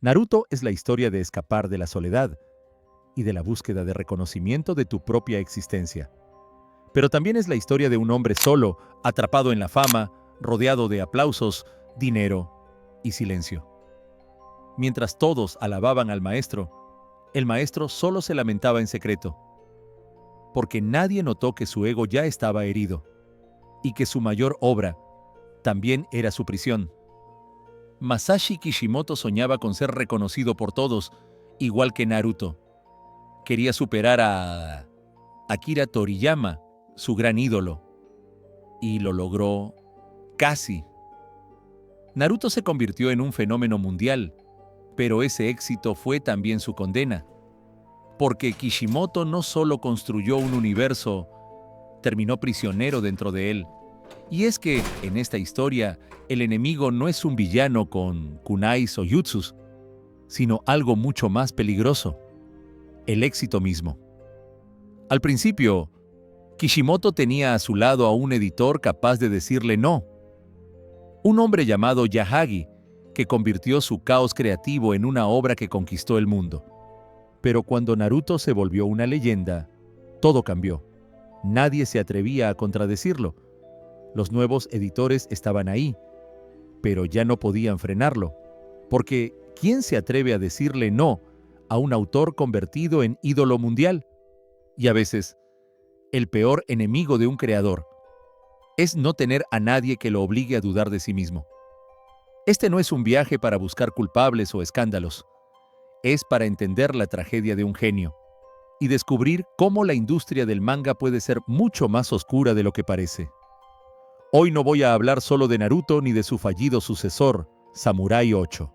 Naruto es la historia de escapar de la soledad y de la búsqueda de reconocimiento de tu propia existencia. Pero también es la historia de un hombre solo, atrapado en la fama, rodeado de aplausos, dinero y silencio. Mientras todos alababan al maestro, el maestro solo se lamentaba en secreto, porque nadie notó que su ego ya estaba herido y que su mayor obra también era su prisión. Masashi Kishimoto soñaba con ser reconocido por todos, igual que Naruto. Quería superar a Akira Toriyama, su gran ídolo, y lo logró casi. Naruto se convirtió en un fenómeno mundial, pero ese éxito fue también su condena, porque Kishimoto no solo construyó un universo, terminó prisionero dentro de él. Y es que, en esta historia, el enemigo no es un villano con kunais o jutsus, sino algo mucho más peligroso: el éxito mismo. Al principio, Kishimoto tenía a su lado a un editor capaz de decirle no. Un hombre llamado Yahagi, que convirtió su caos creativo en una obra que conquistó el mundo. Pero cuando Naruto se volvió una leyenda, todo cambió. Nadie se atrevía a contradecirlo. Los nuevos editores estaban ahí, pero ya no podían frenarlo, porque ¿quién se atreve a decirle no a un autor convertido en ídolo mundial? Y a veces, el peor enemigo de un creador es no tener a nadie que lo obligue a dudar de sí mismo. Este no es un viaje para buscar culpables o escándalos, es para entender la tragedia de un genio y descubrir cómo la industria del manga puede ser mucho más oscura de lo que parece. Hoy no voy a hablar solo de Naruto ni de su fallido sucesor, Samurai 8.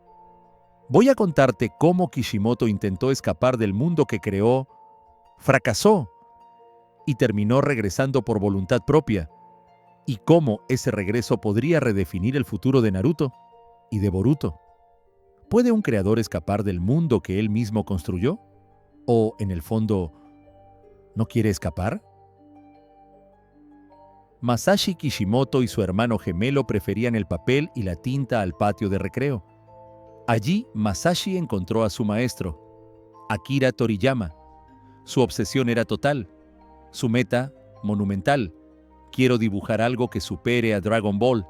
Voy a contarte cómo Kishimoto intentó escapar del mundo que creó, fracasó y terminó regresando por voluntad propia, y cómo ese regreso podría redefinir el futuro de Naruto y de Boruto. ¿Puede un creador escapar del mundo que él mismo construyó? ¿O, en el fondo, no quiere escapar? Masashi Kishimoto y su hermano gemelo preferían el papel y la tinta al patio de recreo. Allí, Masashi encontró a su maestro, Akira Toriyama. Su obsesión era total, su meta, monumental: quiero dibujar algo que supere a Dragon Ball.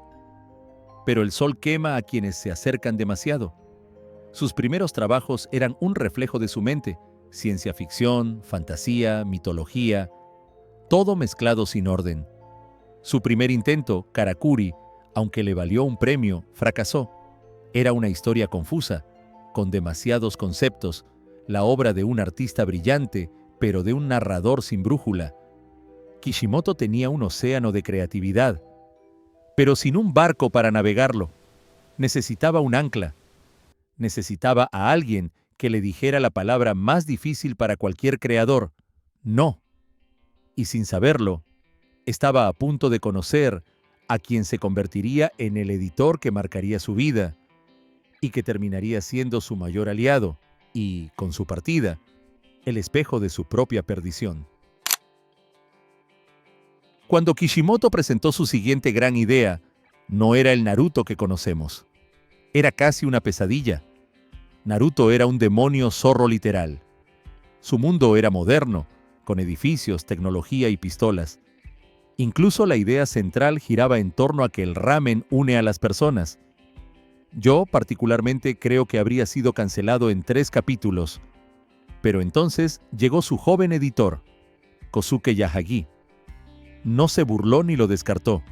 Pero el sol quema a quienes se acercan demasiado. Sus primeros trabajos eran un reflejo de su mente: ciencia ficción, fantasía, mitología, todo mezclado sin orden. Su primer intento, Karakuri, aunque le valió un premio, fracasó. Era una historia confusa, con demasiados conceptos, la obra de un artista brillante, pero de un narrador sin brújula. Kishimoto tenía un océano de creatividad, pero sin un barco para navegarlo. Necesitaba un ancla. Necesitaba a alguien que le dijera la palabra más difícil para cualquier creador: no. Y sin saberlo, estaba a punto de conocer a quien se convertiría en el editor que marcaría su vida y que terminaría siendo su mayor aliado y, con su partida, el espejo de su propia perdición. Cuando Kishimoto presentó su siguiente gran idea, no era el Naruto que conocemos. Era casi una pesadilla. Naruto era un demonio zorro literal. Su mundo era moderno, con edificios, tecnología y pistolas. Incluso la idea central giraba en torno a que el ramen une a las personas. Yo, particularmente, creo que habría sido cancelado en 3 capítulos. Pero entonces llegó su joven editor, Kosuke Yahagi. No se burló ni lo descartó.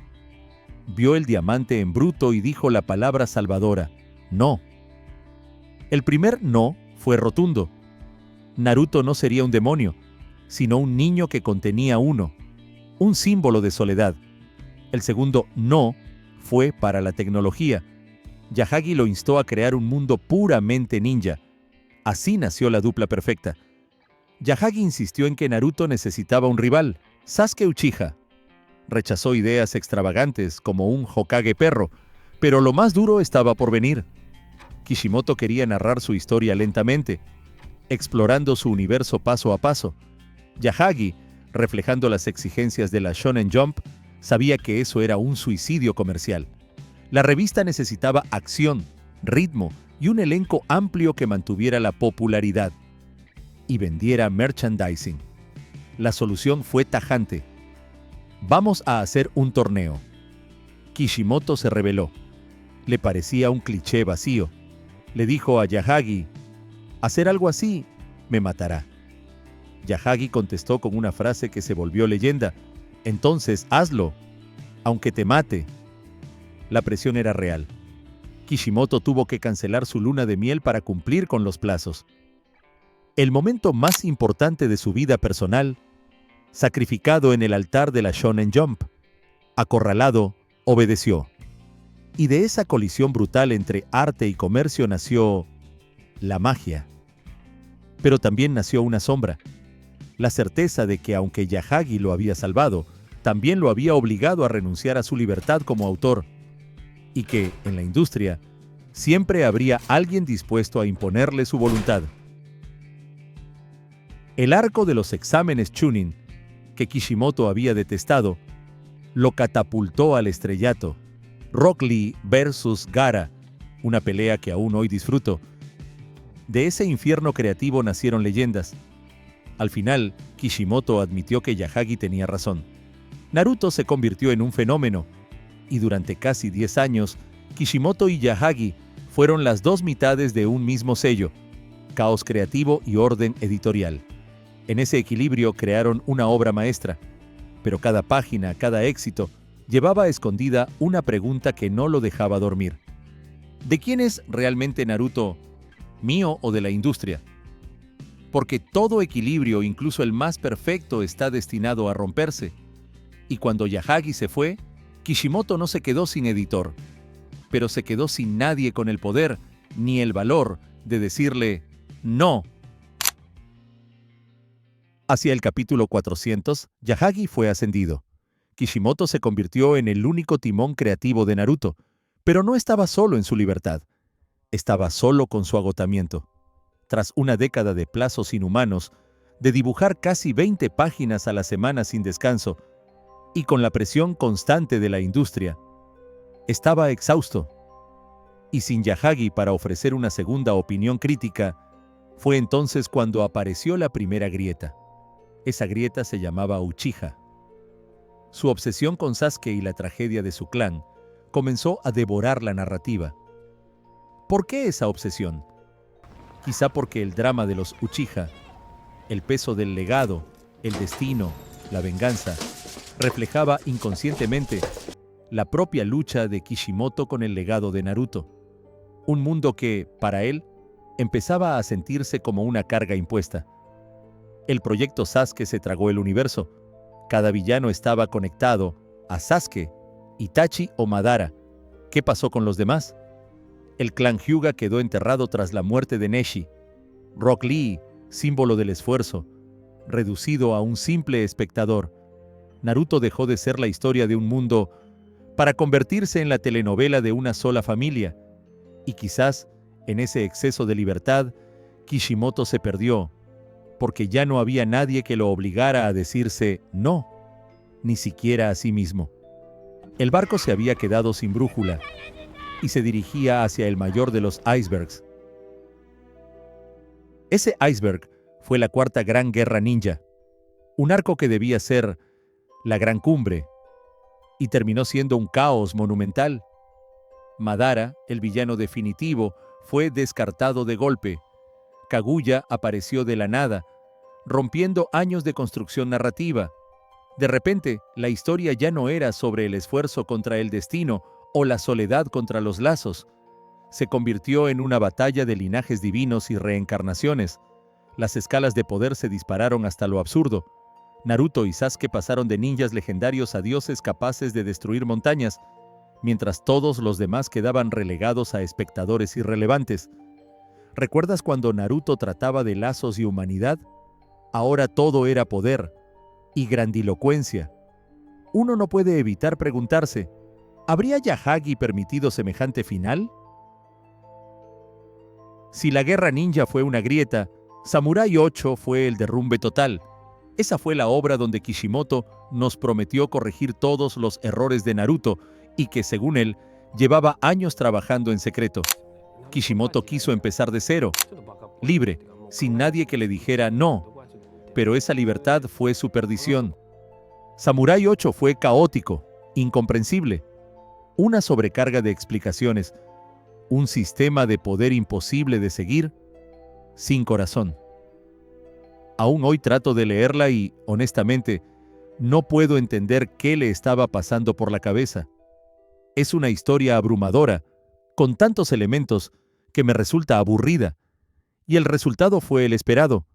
Vio el diamante en bruto y dijo la palabra salvadora: no. El primer no fue rotundo. Naruto no sería un demonio, sino un niño que contenía uno, un símbolo de soledad. El segundo no fue para la tecnología. Yahagi lo instó a crear un mundo puramente ninja. Así nació la dupla perfecta. Yahagi insistió en que Naruto necesitaba un rival, Sasuke Uchiha. Rechazó ideas extravagantes como un Hokage perro, pero lo más duro estaba por venir. Kishimoto quería narrar su historia lentamente, explorando su universo paso a paso. Yahagi, reflejando las exigencias de la Shonen Jump, sabía que eso era un suicidio comercial. La revista necesitaba acción, ritmo y un elenco amplio que mantuviera la popularidad y vendiera merchandising. La solución fue tajante. Vamos a hacer un torneo. Kishimoto se rebeló. Le parecía un cliché vacío. Le dijo a Yahagi, hacer algo así me matará. Yahagi contestó con una frase que se volvió leyenda, entonces hazlo, aunque te mate. La presión era real. Kishimoto tuvo que cancelar su luna de miel para cumplir con los plazos. El momento más importante de su vida personal, sacrificado en el altar de la Shonen Jump. Acorralado, obedeció. Y de esa colisión brutal entre arte y comercio nació la magia. Pero también nació una sombra. La certeza de que aunque Yahagi lo había salvado, también lo había obligado a renunciar a su libertad como autor. Y que, en la industria, siempre habría alguien dispuesto a imponerle su voluntad. El arco de los exámenes Chunin, que Kishimoto había detestado, lo catapultó al estrellato. Rock Lee versus Gaara, una pelea que aún hoy disfruto. De ese infierno creativo nacieron leyendas. Al final, Kishimoto admitió que Yahagi tenía razón. Naruto se convirtió en un fenómeno, y durante casi 10 años, Kishimoto y Yahagi fueron las dos mitades de un mismo sello, caos creativo y orden editorial. En ese equilibrio crearon una obra maestra, pero cada página, cada éxito, llevaba escondida una pregunta que no lo dejaba dormir. ¿De quién es realmente Naruto? ¿Mío o de la industria? Porque todo equilibrio, incluso el más perfecto, está destinado a romperse. Y cuando Yahagi se fue, Kishimoto no se quedó sin editor, pero se quedó sin nadie con el poder ni el valor de decirle no. Hacia el capítulo 400, Yahagi fue ascendido. Kishimoto se convirtió en el único timón creativo de Naruto, pero no estaba solo en su libertad. Estaba solo con su agotamiento. Tras una década de plazos inhumanos, de dibujar casi 20 páginas a la semana sin descanso, y con la presión constante de la industria, estaba exhausto. Y sin Yahagi para ofrecer una segunda opinión crítica, fue entonces cuando apareció la primera grieta. Esa grieta se llamaba Uchiha. Su obsesión con Sasuke y la tragedia de su clan comenzó a devorar la narrativa. ¿Por qué esa obsesión? Quizá porque el drama de los Uchiha, el peso del legado, el destino, la venganza, reflejaba inconscientemente la propia lucha de Kishimoto con el legado de Naruto. Un mundo que, para él, empezaba a sentirse como una carga impuesta. El proyecto Sasuke se tragó el universo. Cada villano estaba conectado a Sasuke, Itachi o Madara. ¿Qué pasó con los demás? El clan Hyuga quedó enterrado tras la muerte de Neshi. Rock Lee, símbolo del esfuerzo, reducido a un simple espectador. Naruto dejó de ser la historia de un mundo para convertirse en la telenovela de una sola familia. Y quizás, en ese exceso de libertad, Kishimoto se perdió, porque ya no había nadie que lo obligara a decirse no, ni siquiera a sí mismo. El barco se había quedado sin brújula y se dirigía hacia el mayor de los icebergs. Ese iceberg fue la cuarta gran guerra ninja, un arco que debía ser la gran cumbre, y terminó siendo un caos monumental. Madara, el villano definitivo, fue descartado de golpe. Kaguya apareció de la nada, rompiendo años de construcción narrativa. De repente, la historia ya no era sobre el esfuerzo contra el destino o la soledad contra los lazos. Se convirtió en una batalla de linajes divinos y reencarnaciones. Las escalas de poder se dispararon hasta lo absurdo. Naruto y Sasuke pasaron de ninjas legendarios a dioses capaces de destruir montañas, mientras todos los demás quedaban relegados a espectadores irrelevantes. ¿Recuerdas cuando Naruto trataba de lazos y humanidad? Ahora todo era poder y grandilocuencia. Uno no puede evitar preguntarse, ¿habría Yahagi permitido semejante final? Si la guerra ninja fue una grieta, Samurai 8 fue el derrumbe total. Esa fue la obra donde Kishimoto nos prometió corregir todos los errores de Naruto y que, según él, llevaba años trabajando en secreto. Kishimoto quiso empezar de cero, libre, sin nadie que le dijera no, pero esa libertad fue su perdición. Samurai 8 fue caótico, incomprensible, una sobrecarga de explicaciones, un sistema de poder imposible de seguir, sin corazón. Aún hoy trato de leerla y, honestamente, no puedo entender qué le estaba pasando por la cabeza. Es una historia abrumadora, con tantos elementos, que me resulta aburrida. Y el resultado fue el esperado.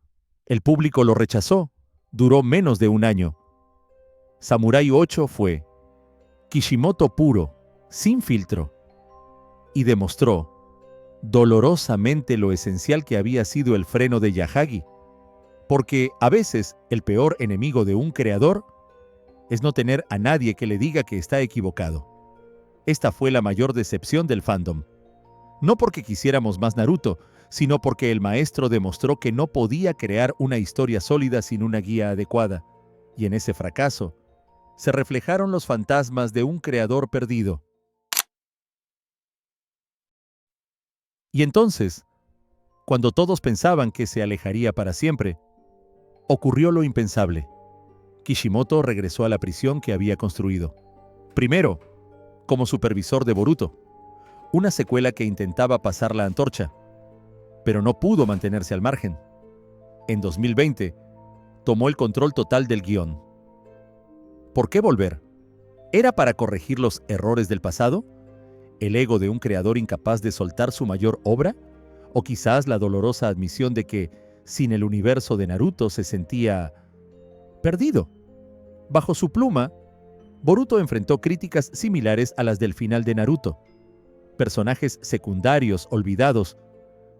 El público lo rechazó. Duró menos de un año. Samurai 8 fue Kishimoto puro, sin filtro. Y demostró dolorosamente lo esencial que había sido el freno de Yahagi. Porque a veces el peor enemigo de un creador es no tener a nadie que le diga que está equivocado. Esta fue la mayor decepción del fandom. No porque quisiéramos más Naruto, sino porque el maestro demostró que no podía crear una historia sólida sin una guía adecuada. Y en ese fracaso se reflejaron los fantasmas de un creador perdido. Y entonces, cuando todos pensaban que se alejaría para siempre, ocurrió lo impensable. Kishimoto regresó a la prisión que había construido. Primero, como supervisor de Boruto, una secuela que intentaba pasar la antorcha, pero no pudo mantenerse al margen. En 2020, tomó el control total del guión. ¿Por qué volver? ¿Era para corregir los errores del pasado? ¿El ego de un creador incapaz de soltar su mayor obra? ¿O quizás la dolorosa admisión de que, sin el universo de Naruto, se sentía perdido? Bajo su pluma, Boruto enfrentó críticas similares a las del final de Naruto. Personajes secundarios olvidados,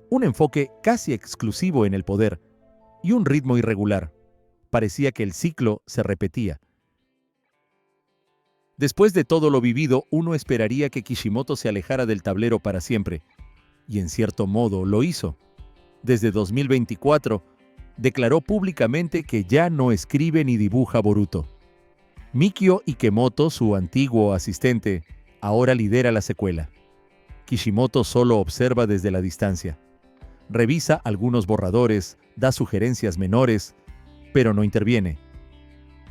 un enfoque casi exclusivo en el poder y un ritmo irregular. Parecía que el ciclo se repetía. Después de todo lo vivido, uno esperaría que Kishimoto se alejara del tablero para siempre. Y en cierto modo lo hizo. Desde 2024, declaró públicamente que ya no escribe ni dibuja Boruto. Mikio Ikemoto, su antiguo asistente, ahora lidera la secuela. Kishimoto solo observa desde la distancia. Revisa algunos borradores, da sugerencias menores, pero no interviene.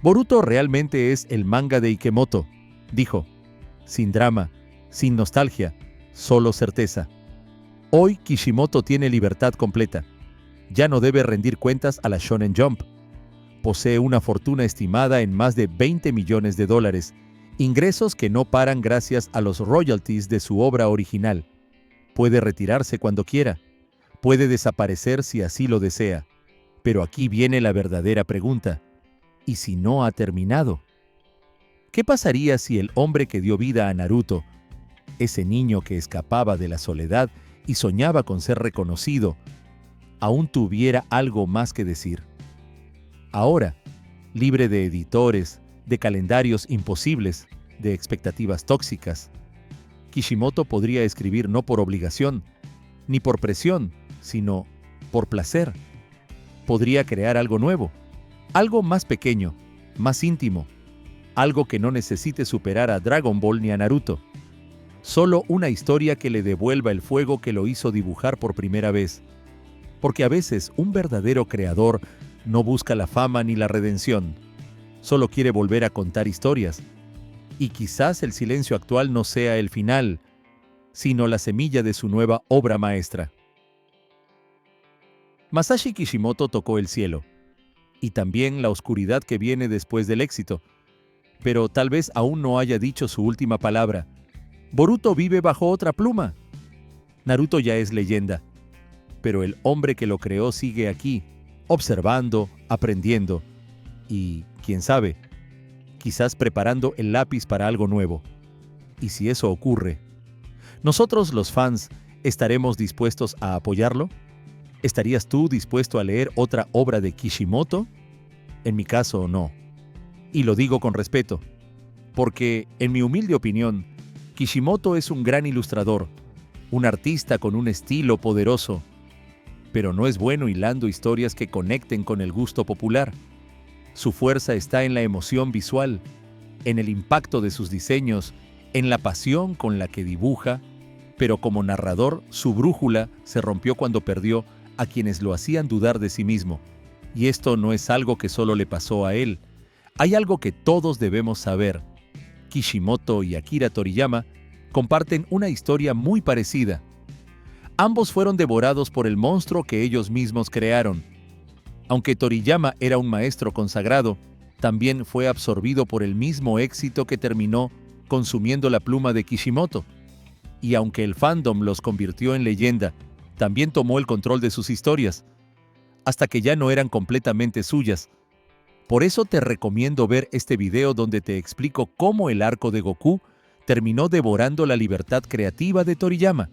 Boruto realmente es el manga de Ikemoto, dijo. Sin drama, sin nostalgia, solo certeza. Hoy Kishimoto tiene libertad completa. Ya no debe rendir cuentas a la Shonen Jump. Posee una fortuna estimada en más de $20 millones, ingresos que no paran gracias a los royalties de su obra original. Puede retirarse cuando quiera. Puede desaparecer si así lo desea. Pero aquí viene la verdadera pregunta. ¿Y si no ha terminado? ¿Qué pasaría si el hombre que dio vida a Naruto, ese niño que escapaba de la soledad y soñaba con ser reconocido, aún tuviera algo más que decir? Ahora, libre de editores, de calendarios imposibles, de expectativas tóxicas, Kishimoto podría escribir no por obligación, ni por presión, sino por placer. Podría crear algo nuevo, algo más pequeño, más íntimo, algo que no necesite superar a Dragon Ball ni a Naruto. Solo una historia que le devuelva el fuego que lo hizo dibujar por primera vez. Porque a veces un verdadero creador no busca la fama ni la redención. Solo quiere volver a contar historias. Y quizás el silencio actual no sea el final, sino la semilla de su nueva obra maestra. Masashi Kishimoto tocó el cielo, y también la oscuridad que viene después del éxito. Pero tal vez aún no haya dicho su última palabra. Boruto vive bajo otra pluma. Naruto ya es leyenda, pero el hombre que lo creó sigue aquí, observando, aprendiendo y, quién sabe, quizás preparando el lápiz para algo nuevo. Y si eso ocurre, ¿nosotros los fans estaremos dispuestos a apoyarlo? ¿Estarías tú dispuesto a leer otra obra de Kishimoto? En mi caso, no. Y lo digo con respeto, porque, en mi humilde opinión, Kishimoto es un gran ilustrador, un artista con un estilo poderoso, pero no es bueno hilando historias que conecten con el gusto popular. Su fuerza está en la emoción visual, en el impacto de sus diseños, en la pasión con la que dibuja, pero como narrador, su brújula se rompió cuando perdió a quienes lo hacían dudar de sí mismo. Y esto no es algo que solo le pasó a él. Hay algo que todos debemos saber. Kishimoto y Akira Toriyama comparten una historia muy parecida. Ambos fueron devorados por el monstruo que ellos mismos crearon. Aunque Toriyama era un maestro consagrado, también fue absorbido por el mismo éxito que terminó consumiendo la pluma de Kishimoto. Y aunque el fandom los convirtió en leyenda, también tomó el control de sus historias, hasta que ya no eran completamente suyas. Por eso te recomiendo ver este video donde te explico cómo el arco de Goku terminó devorando la libertad creativa de Toriyama.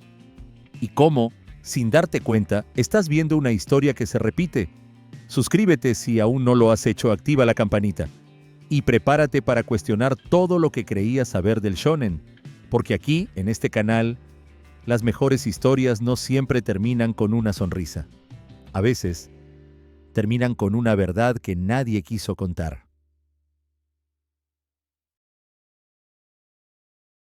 Y cómo, sin darte cuenta, estás viendo una historia que se repite. Suscríbete si aún no lo has hecho, activa la campanita. Y prepárate para cuestionar todo lo que creías saber del shonen. Porque aquí, en este canal, las mejores historias no siempre terminan con una sonrisa. A veces, terminan con una verdad que nadie quiso contar.